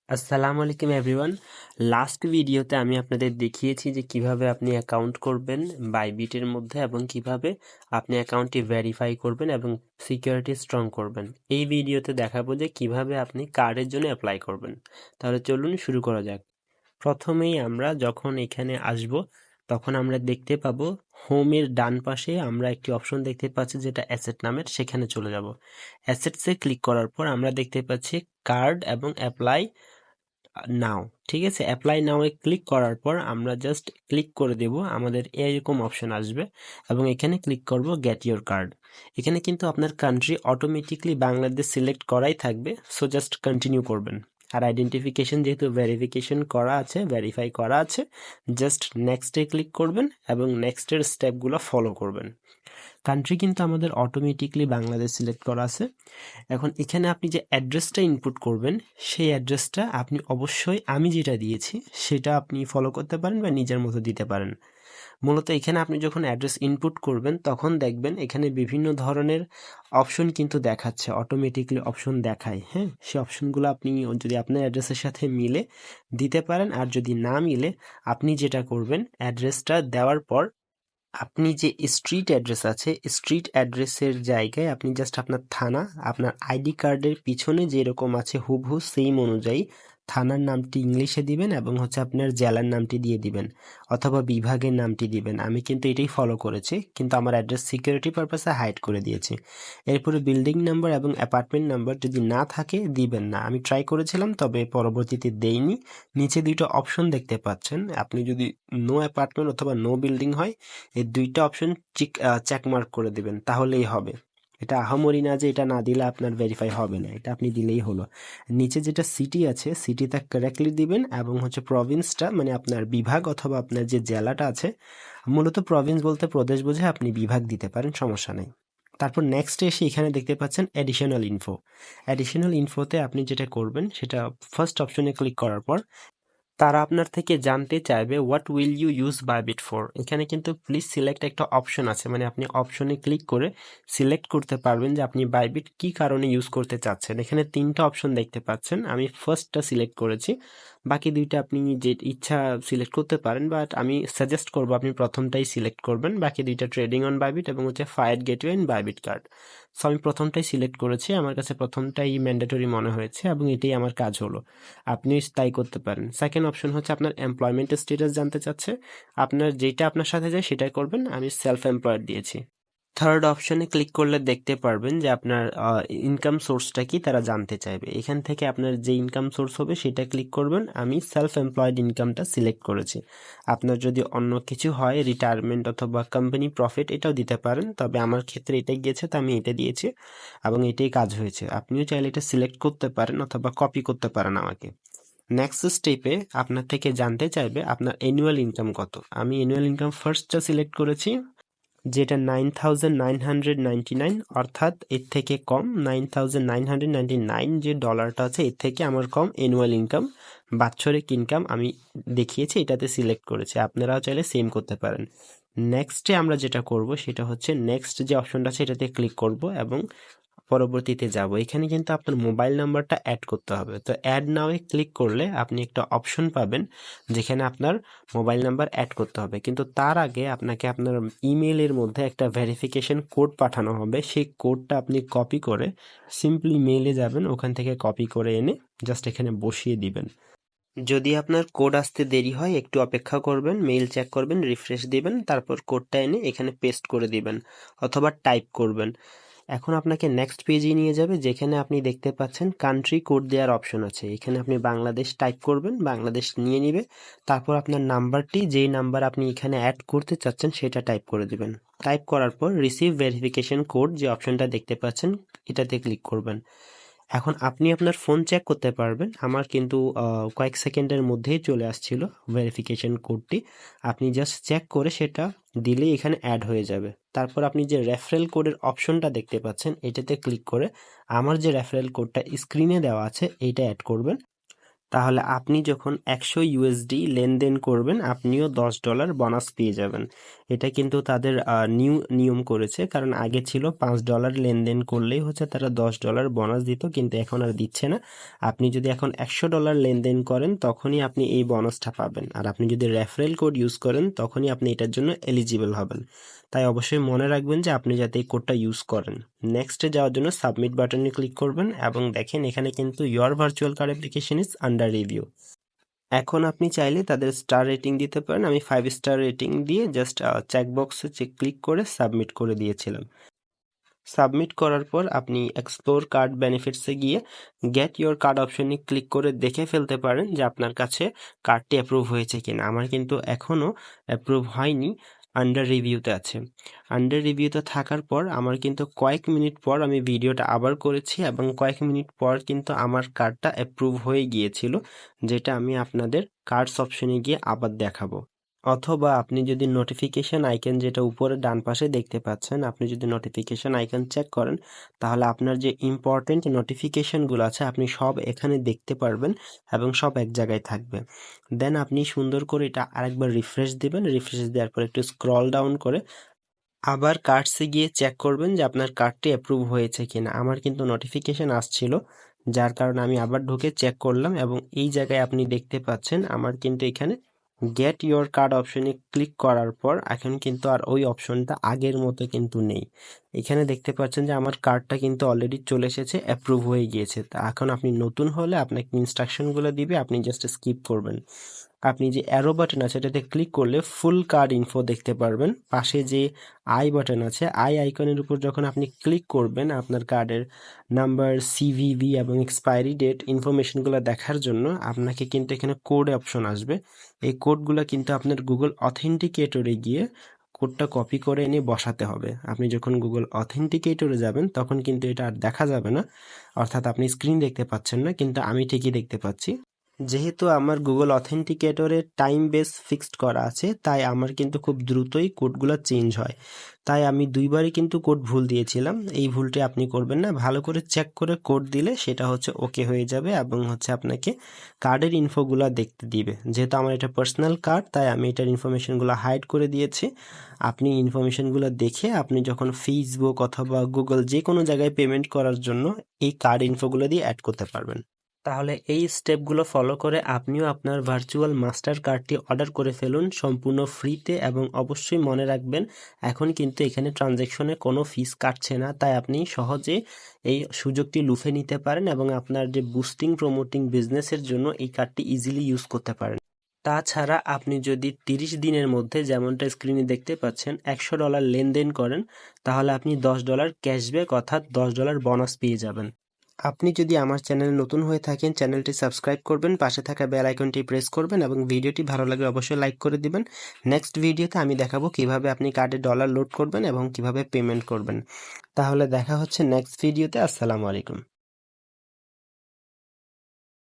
আসসালামু আলাইকুম everyone. Last ভিডিওতে আমি আপনাদের দেখিয়েছি যে কিভাবে আপনি অ্যাকাউন্ট করবেন বাইবিটের মধ্যে এবং কিভাবে আপনি অ্যাকাউন্টটি ভেরিফাই করবেন এবং সিকিউরিটি স্ট্রং করবেন। এই ভিডিওতে দেখাবো যে কিভাবে আপনি কার্ডের জন্য অ্যাপ্লাই করবেন। তাহলে চলুন শুরু করা যাক। প্রথমেই আমরা যখন এখানে আসব তখন আমরা দেখতে পাবো হোমের ডান পাশে আমরা একটি অপশন দেখতে পাচ্ছি যেটা অ্যাসেট নামের, সেখানে চলে যাব। অ্যাসেটসে ক্লিক করার পর আমরা দেখতে পাচ্ছি কার্ড এবং অ্যাপ্লাই নাও। ঠিক আছে, অ্যাপ্লাই নাও এ ক্লিক করার পর আমরা জাস্ট ক্লিক করে দেব, আমাদের এরকম অপশন আসবে এবং এখানে ক্লিক করব গেট ইওর কার্ড। এখানে কিন্তু আপনার কান্ট্রি অটোমেটিকলি বাংলাদেশ সিলেক্ট করাই থাকবে, সো জাস্ট কন্টিনিউ করবেন। আর আইডেন্টিফিকেশন যেহেতু ভেরিফিকেশন করা আছে, ভেরিফাই করা আছে, জাস্ট নেক্সটে ক্লিক করবেন এবং নেক্সটের স্টেপগুলো ফলো করবেন। কান্ট্রি কিন্তু আমাদের অটোমেটিকলি বাংলাদেশ সিলেক্ট করা আছে। এখন এখানে আপনি যে অ্যাড্রেসটা ইনপুট করবেন সেই অ্যাড্রেসটা আপনি অবশ্যই আমি যেটা দিয়েছি সেটা আপনি ফলো করতে পারেন বা নিজের মতো দিতে পারেন। মূলত এখানে আপনি যখন অ্যাড্রেস ইনপুট করবেন তখন দেখবেন এখানে বিভিন্ন ধরনের অপশন কিন্তু দেখাচ্ছে, অটোমেটিকলি অপশন দেখায়। হ্যাঁ, সেই অপশনগুলো আপনি যদি আপনার অ্যাড্রেসের সাথে মিলে দিতে পারেন, আর যদি না মিলে আপনি যেটা করবেন অ্যাড্রেসটা দেওয়ার পর আপনি যে স্ট্রিট অ্যাড্রেস আছে, স্ট্রিট অ্যাড্রেসের জায়গায় আপনি জাস্ট আপনার থানা, আপনার আইডি কার্ডের পিছনে যেরকম আছে হুবহু সেম অনুযায়ী থানার নামটি ইংলিশে দিবেন এবং হচ্ছে আপনার জেলার নামটি দিয়ে দিবেন অথবা বিভাগের নামটি দিবেন। আমি কিন্তু এটাই ফলো করেছি, কিন্তু আমার অ্যাড্রেস সিকিউরিটি পারপাসে হাইড করে দিয়েছি। এরপরে বিল্ডিং নাম্বার এবং অ্যাপার্টমেন্ট নাম্বার যদি না থাকে দিবেন না। আমি ট্রাই করেছিলাম তবে পরবর্তীতে দেইনি। নিচে দুইটা অপশন দেখতে পাচ্ছেন, আপনি যদি নো অ্যাপার্টমেন্ট অথবা নো বিল্ডিং হয় এই দুইটা অপশন চেক মার্ক করে দিবেন, তাহলেই হবে। এটা আহামরি না যে এটা না দিলে আপনার ভেরিফাই হবে না, এটা আপনি দিলেই হলো। নিচে যেটা সিটি আছে সিটিটা কারেক্টলি দিবেন এবং হচ্ছে প্রভিন্সটা মানে আপনার বিভাগ অথবা আপনার যে জেলাটা আছে, মূলত প্রভিন্স বলতে প্রদেশ বোঝে, আপনি বিভাগ দিতে পারেন, সমস্যা নেই। তারপর নেক্সট এসে এখানে দেখতে পাচ্ছেন অ্যাডিশনাল ইনফো। অ্যাডিশনাল ইনফোতে আপনি যেটা করবেন সেটা ফার্স্ট অপশনে ক্লিক করার পর তারা আপনার থেকে জানতে চাইবে what will you use Bybit for. এখানে কিন্তু প্লিজ সিলেক্ট একটা অপশন আছে, মানে আপনি অপশনে ক্লিক করে সিলেক্ট করতে পারবেন যে আপনি বাইবিট কি কারণে ইউজ করতে চাচ্ছেন। এখানে তিনটা অপশন দেখতে পাচ্ছেন, আমি ফার্স্টটা সিলেক্ট করেছি, বাকি দুইটা আপনি যে ইচ্ছা সিলেক্ট করতে পারেন, বাট আমি সাজেস্ট করবো আপনি প্রথমটাই সিলেক্ট করবেন। বাকি দুইটা ট্রেডিং অন বাইবিট এবং হচ্ছে fiat gateway and Bybit card. So আমি প্রথমটাই সিলেক্ট করেছি, আমার কাছে প্রথমটাই ম্যান্ডেটরি মনে হয়েছে এবং এটাই আমার কাজ হলো। আপনি তাই করতে পারেন। সেকেন্ড অপশন হচ্ছে আপনার এমপ্লয়মেন্ট স্ট্যাটাস জানতে চাচ্ছে, আপনার যেটা আপনার সাথে যায় সেটাই করবেন, আমি সেলফ এমপ্লয়েড দিয়েছি। থার্ড অপশনে ক্লিক করলে দেখতে পারবেন যে আপনার ইনকাম সোর্সটা কি তারা জানতে চাইবে। এখান থেকে আপনার যে ইনকাম সোর্স হবে সেটা ক্লিক করবেন, আমি সেলফ এমপ্লয়েড ইনকামটা সিলেক্ট করেছি। আপনার যদি অন্য কিছু হয় রিটায়ারমেন্ট অথবা কোম্পানি প্রফিট এটাও দিতে পারেন, তবে আমার ক্ষেত্রে এটাই গিয়েছে তো আমি এটা দিয়েছি এবং এটাই কাজ হয়েছে। আপনিও চাইলে এটা সিলেক্ট করতে পারেন অথবা কপি করতে পারেন আমাকে। নেক্সট স্টেপে আপনার থেকে জানতে চাইবে আপনার অ্যানুয়াল ইনকাম কত। আমি অ্যানুয়াল ইনকাম ফার্স্টটা সিলেক্ট করেছি, যেটা 9,999, অর্থাৎ এর থেকে কম। 9,999 যে ডলারটা আছে এর থেকে আমার কম অ্যানুয়াল ইনকাম, বাৎসরিক ইনকাম আমি দেখিয়েছি, এটাতে সিলেক্ট করেছি। আপনারাও চাইলে সেম করতে পারেন। নেক্সটে আমরা যেটা করব সেটা হচ্ছে নেক্সট যে অপশনটা আছে এটাতে ক্লিক করব এবং পরবর্তীতে যাব। এখানে কিন্তু আপনার মোবাইল নাম্বারটা অ্যাড করতে হবে। তো অ্যাড নাও এ ক্লিক করলে আপনি একটা অপশন পাবেন যেখানে আপনার মোবাইল নাম্বার অ্যাড করতে হবে, কিন্তু তার আগে আপনাকে আপনার ইমেইলের মধ্যে একটা ভেরিফিকেশন কোড পাঠানো হবে। সেই কোডটা আপনি কপি করে সিম্পলি মেইলে যাবেন, ওখান থেকে কপি করে এনে জাস্ট এখানে বসিয়ে দিবেন। যদি আপনার কোড আসতে দেরি হয় একটু অপেক্ষা করবেন, মেইল চেক করবেন, রিফ্রেশ দিবেন, তারপর কোডটা এনে এখানে পেস্ট করে দিবেন অথবা টাইপ করবেন। এখন আপনাকে নেক্সট পেজে নিয়ে যাবে যেখানে আপনি দেখতে পাচ্ছেন কান্ট্রি কোড দেওয়ার অপশন আছে। এখানে আপনি বাংলাদেশ টাইপ করবেন, বাংলাদেশ নিয়ে নিবে। তারপর আপনার নাম্বারটি, যেই নাম্বার আপনি এখানে অ্যাড করতে চাচ্ছেন সেটা টাইপ করে দিবেন। টাইপ করার পর রিসিভ ভেরিফিকেশন কোড যে অপশনটা দেখতে পাচ্ছেন এটাতে ক্লিক করবেন। এখন আপনি আপনার ফোন চেক করতে পারবেন, আমার কিন্তু কয়েক সেকেন্ডের মধ্যেই চলে আসছিল ভেরিফিকেশন কোডটি। আপনি জাস্ট চেক করে সেটা দিলেই এখানে অ্যাড হয়ে যাবে। তারপর আপনি যে রেফারেল কোডের অপশনটা দেখতে পাচ্ছেন এটাতে ক্লিক করে আমার যে রেফারেল কোডটা স্ক্রিনে দেওয়া আছে এইটা অ্যাড করবেন। তাহলে আপনি যখন 100 ইউএসডি লেনদেন করবেন আপনিও $10 বোনাস পেয়ে যাবেন। এটা কিন্তু তাদের নিয়ম করেছে, কারণ আগে ছিল $5 লেনদেন করলেই হচ্ছে তারা $10 বোনাস দিত, কিন্তু এখন আর দিচ্ছে না। আপনি যদি এখন $100 লেনদেন করেন তখনই আপনি এই বোনাসটা পাবেন, আর আপনি যদি রেফারেল কোড ইউজ করেন তখনই আপনি এটার জন্য এলিজিবল হবেন। তাই অবশ্যই মনে রাখবেন যে আপনি যাতে এই কোডটা ইউজ করেন। নেক্সটে যাওয়ার জন্য সাবমিট বাটনে ক্লিক করবেন এবং দেখেন এখানে কিন্তু your virtual card application is under review. এখন আপনি চাইলে তাদের স্টার রেটিং দিতে পারেন। আমি 5 স্টার রেটিং দিয়ে জাস্ট চেকবক্সে ক্লিক করে সাবমিট করে দিয়েছিলাম। সাবমিট করার পর আপনি এক্সপ্লোর কার্ড বেনিফিটসে গিয়ে গেট ইয়োর কার্ড অপশনে ক্লিক করে দেখে ফেলতে পারেন যে আপনার কাছে কার্ডটি অ্যাপ্রুভ হয়েছে কিনা। আমার কিন্তু এখনও অ্যাপ্রুভ হয়নি, আন্ডার রিভিউতে আছে। আন্ডার রিভিউতে থাকার পর আমার কিন্তু কয়েক মিনিট পর আমি ভিডিওটা আবার করেছি এবং কয়েক মিনিট পর কিন্তু আমার কার্ডটা অ্যাপ্রুভ হয়ে গিয়েছিল, যেটা আমি আপনাদের কার্ডস অপশনে গিয়ে আবার দেখাবো। অথবা আপনি যদি নোটিফিকেশন আইকন যেটা উপরে ডান পাশে দেখতে পাচ্ছেন, আপনি যদি নোটিফিকেশন আইকন চেক করেন তাহলে আপনার যে ইম্পর্টেন্ট নোটিফিকেশনগুলো আছে আপনি সব এখানে দেখতে পারবেন এবং সব এক জায়গায় থাকবে। দেন আপনি সুন্দর করে এটা আরেকবার রিফ্রেশ দিবেন। রিফ্রেশ দেওয়ার পর একটু স্ক্রল ডাউন করে আবার কার্ডসে গিয়ে চেক করবেন যে আপনার কার্ডটি অ্যাপ্রুভ হয়েছে কিনা। আমার কিন্তু নোটিফিকেশন আসছিল, যার কারণে আমি আবার ঢুকে চেক করলাম এবং এই জায়গায় আপনি দেখতে পাচ্ছেন আমার কিন্তু এখানে গেট ইয়োর কার্ড অপশনে ক্লিক করার পর এখন কিন্তু আর ওই অপশনটা আগের মতো কিন্তু নেই। এখানে দেখতে পাচ্ছেন যে আমার কার্ডটা কিন্তু অলরেডি চলে এসেছে, অ্যাপ্রুভ হয়ে গিয়েছে। তা এখন আপনি নতুন হলে আপনাকে ইনস্ট্রাকশনগুলো দিবে, আপনি জাস্ট স্কিপ করবেন। আপনি যে অ্যারো বাটন আছে এটাতে ক্লিক করলে ফুল কার্ড ইনফো দেখতে পারবেন। পাশে যে আই বাটন আছে, আই আইকনের উপর যখন আপনি ক্লিক করবেন আপনার কার্ডের নাম্বার, সিভিভি এবং এক্সপায়ারি ডেট ইনফরমেশনগুলো দেখার জন্য আপনাকে কিন্তু এখানে কোড অপশন আসবে। এই কোডগুলো কিন্তু আপনার গুগল অথেন্টিকেটরে গিয়ে কোডটা কপি করে এনে বসাতে হবে। আপনি যখন গুগল অথেন্টিকেটরে যাবেন তখন কিন্তু এটা আর দেখা যাবে না, অর্থাৎ আপনি স্ক্রিন দেখতে পাচ্ছেন না, কিন্তু আমি ঠিকই দেখতে পাচ্ছি। যেহেতু আমার গুগল অথেন্টিকেটরে টাইম বেস ফিক্সড করা আছে তাই আমার কিন্তু খুব দ্রুতই কোডগুলো চেঞ্জ হয়। তাই আমি দুইবারই কিন্তু কোড ভুল দিয়েছিলাম। এই ভুলটি আপনি করবেন না, ভালো করে চেক করে কোড দিলে সেটা হচ্ছে ওকে হয়ে যাবে এবং হচ্ছে আপনাকে কার্ডের ইনফোগুলো দেখতে দিবে। যেহেতু আমার এটা পার্সোনাল কার্ড তাই আমি এটার ইনফরমেশনগুলো হাইড করে দিয়েছি। আপনি ইনফরমেশনগুলো দেখে আপনি যখন ফেসবুক অথবা গুগল যে কোনো জায়গায় পেমেন্ট করার জন্য এই কার্ড ইনফোগুলো দিয়ে অ্যাড করতে পারবেন। তাহলে এই স্টেপগুলো ফলো করে আপনিও আপনার ভার্চুয়াল মাস্টার কার্ডটি অর্ডার করে ফেলুন সম্পূর্ণ ফ্রিতে, এবং অবশ্যই মনে রাখবেন এখন কিন্তু এখানে ট্রানজ্যাকশনে কোনো ফিস কাটছে না, তাই আপনি সহজে এই সুযোগটি লুফে নিতে পারেন এবং আপনার যে বুস্টিং প্রমোটিং বিজনেসের জন্য এই কার্ডটি ইজিলি ইউজ করতে পারেন। তাছাড়া আপনি যদি 30 দিনের মধ্যে, যেমনটা স্ক্রিনে দেখতে পাচ্ছেন, $100 লেনদেন করেন তাহলে আপনি $10 ক্যাশব্যাক অর্থাৎ $10 বোনাস পেয়ে যাবেন। আপনি যদি আমার চ্যানেলে নতুন হয়ে থাকেন চ্যানেলটি সাবস্ক্রাইব করবেন, পাশে থাকা বেল আইকনটি প্রেস করবেন এবং ভিডিওটি ভালো লাগলে অবশ্যই লাইক করে দিবেন। নেক্সট ভিডিওতে আমি দেখাবো কিভাবে আপনি কার্ডে ডলার লোড করবেন এবং কিভাবে পেমেন্ট করবেন। তাহলে দেখা হচ্ছে নেক্সট ভিডিওতে। আসসালামু আলাইকুম।